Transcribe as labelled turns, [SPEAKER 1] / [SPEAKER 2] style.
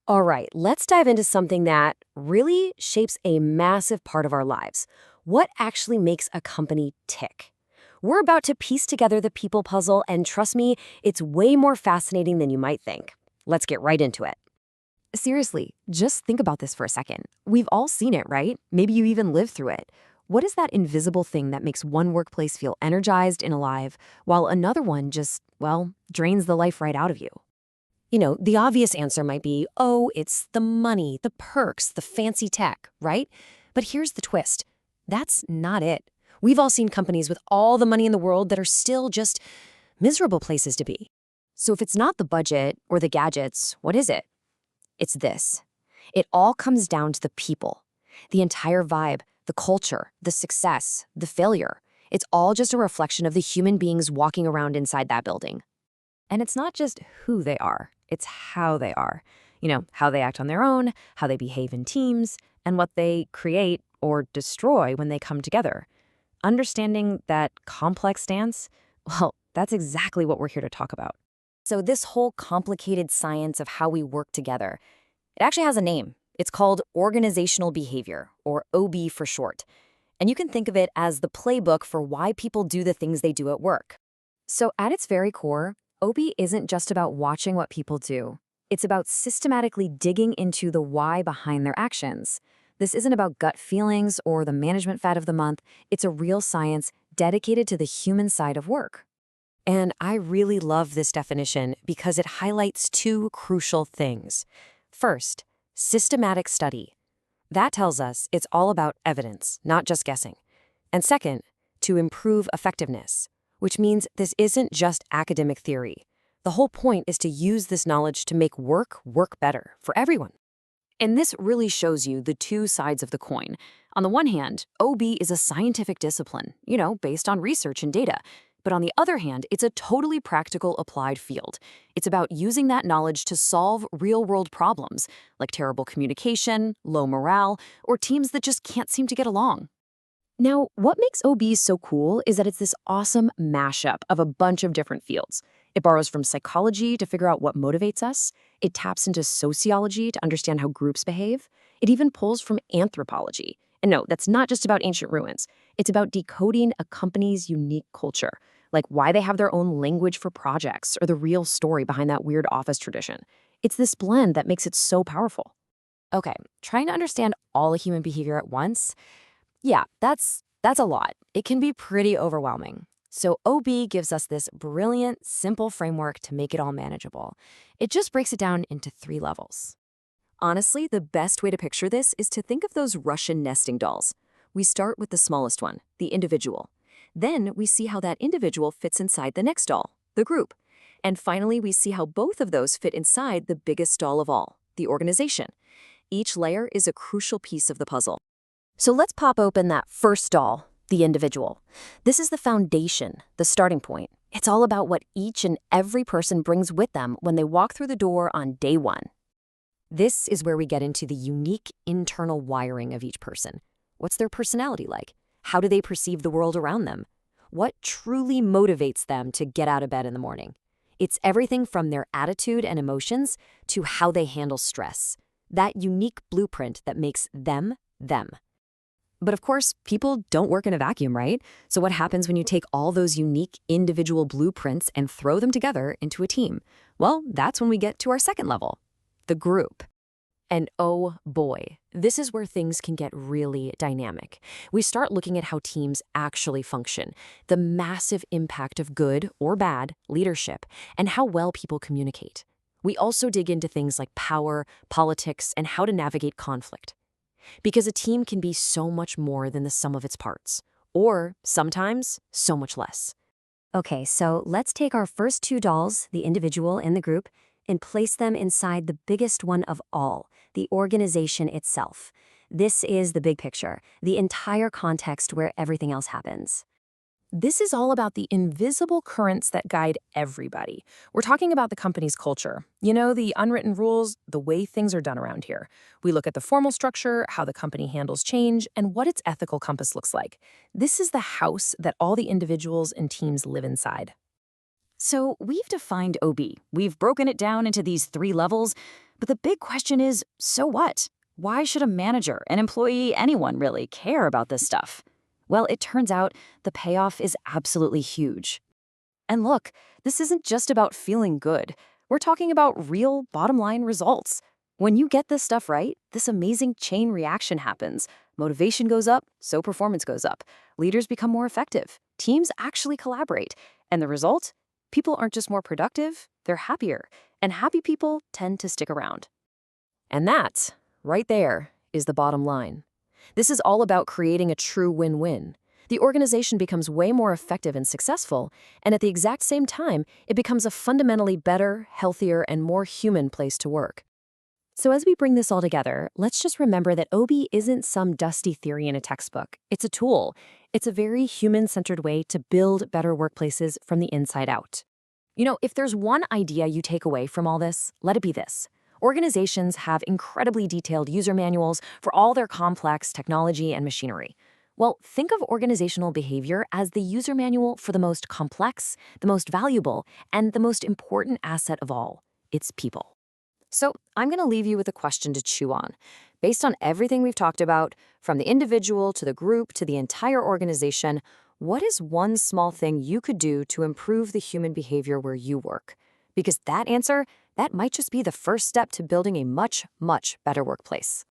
[SPEAKER 1] All right, let's dive into something that really shapes a massive part of our lives. What actually makes a company tick? We're about to piece together the people puzzle, and trust me, it's way more fascinating than you might think. Let's get right into it. Seriously, just think about this for a second. We've all seen it, right? Maybe you even lived through it. What is that invisible thing that makes one workplace feel energized and alive, while another one just, well, drains the life right out of you? The obvious answer might be, oh, it's the money, the perks, the fancy tech, right? But here's the twist. That's not it. We've all seen companies with all the money in the world that are still just miserable places to be. So if it's not the budget or the gadgets, what is it? It's this. It all comes down to the people. The entire vibe, the culture, the success, the failure. It's all just a reflection of the human beings walking around inside that building. And it's not just who they are, it's how they are. How they act on their own, how they behave in teams, and what they create or destroy when they come together. Understanding that complex dance, well, that's exactly what we're here to talk about. So this whole complicated science of how we work together, it actually has a name. It's called organizational behavior, or OB for short. And you can think of it as the playbook for why people do the things they do at work. So at its very core, OB isn't just about watching what people do. It's about systematically digging into the why behind their actions. This isn't about gut feelings or the management fad of the month. It's a real science dedicated to the human side of work. And I really love this definition because it highlights two crucial things. First, systematic study. That tells us it's all about evidence, not just guessing. And second, to improve effectiveness, which means this isn't just academic theory. The whole point is to use this knowledge to make work better for everyone. And this really shows you the two sides of the coin. On the one hand, OB is a scientific discipline, based on research and data. But on the other hand, it's a totally practical applied field. It's about using that knowledge to solve real-world problems, like terrible communication, low morale, or teams that just can't seem to get along. Now, what makes OB so cool is that it's this awesome mashup of a bunch of different fields. It borrows from psychology to figure out what motivates us. It taps into sociology to understand how groups behave. It even pulls from anthropology. And no, that's not just about ancient ruins. It's about decoding a company's unique culture, like why they have their own language for projects or the real story behind that weird office tradition. It's this blend that makes it so powerful. Okay, trying to understand all human behavior at once? Yeah, that's a lot. It can be pretty overwhelming. So OB gives us this brilliant, simple framework to make it all manageable. It just breaks it down into 3 levels. Honestly, the best way to picture this is to think of those Russian nesting dolls. We start with the smallest one, the individual. Then we see how that individual fits inside the next doll, the group. And finally, we see how both of those fit inside the biggest doll of all, the organization. Each layer is a crucial piece of the puzzle. So let's pop open that first doll, the individual. This is the foundation, the starting point. It's all about what each and every person brings with them when they walk through the door on day 1. This is where we get into the unique internal wiring of each person. What's their personality like? How do they perceive the world around them? What truly motivates them to get out of bed in the morning? It's everything from their attitude and emotions to how they handle stress. That unique blueprint that makes them, them. But of course, people don't work in a vacuum, right? So what happens when you take all those unique individual blueprints and throw them together into a team? Well, that's when we get to our second level, the group. And oh boy, this is where things can get really dynamic. We start looking at how teams actually function, the massive impact of good or bad leadership, and how well people communicate. We also dig into things like power, politics, and how to navigate conflict. Because a team can be so much more than the sum of its parts, or sometimes so much less. Okay, so let's take our first 2 dolls, the individual and the group, and place them inside the biggest one of all, the organization itself. This is the big picture, the entire context where everything else happens.
[SPEAKER 2] This is all about the invisible currents that guide everybody. We're talking about the company's culture. The unwritten rules, the way things are done around here. We look at the formal structure, how the company handles change, and what its ethical compass looks like. This is the house that all the individuals and teams live inside.
[SPEAKER 1] So we've defined OB. We've broken it down into these 3 levels.
[SPEAKER 3] But the big question is, so what? Why should a manager, an employee, anyone really care about this stuff? Well, it turns out the payoff is absolutely huge. And look, this isn't just about feeling good. We're talking about real bottom-line results. When you get this stuff right, this amazing chain reaction happens. Motivation goes up, so performance goes up. Leaders become more effective. Teams actually collaborate. And the result? People aren't just more productive, they're happier. And happy people tend to stick around.
[SPEAKER 1] And that, right there, is the bottom line. This is all about creating a true win-win. The organization becomes way more effective and successful, and at the exact same time, it becomes a fundamentally better, healthier, and more human place to work. So as we bring this all together, let's just remember that OBI isn't some dusty theory in a textbook. It's a tool. It's a very human-centered way to build better workplaces from the inside out. You know, if there's one idea you take away from all this, let it be this. Organizations have incredibly detailed user manuals for all their complex technology and machinery. Well, think of organizational behavior as the user manual for the most complex, the most valuable, and the most important asset of all. It's people. So I'm going to leave you with a question to chew on. Based on everything we've talked about, from the individual to the group to the entire organization, what is one small thing you could do to improve the human behavior where you work? Because that answer, that might just be the first step to building a much, much better workplace.